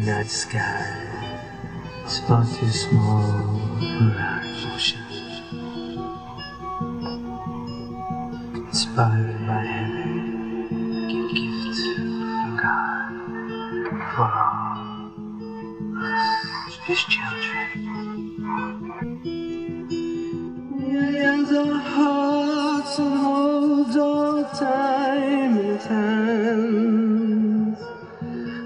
night sky, spot too small for our emotion. Inspired by heaven, give gift from God for all us, His children. He has our hearts and holds all time in His hands.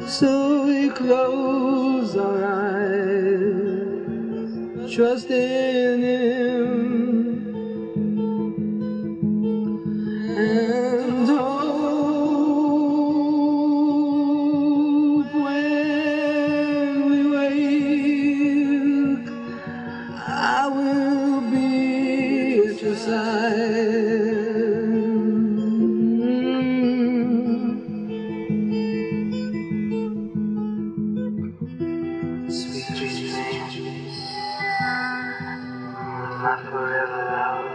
So we close our eyes, trust in Him, and hope when we wake, I will be at your side. Sweet dreams, not forever love.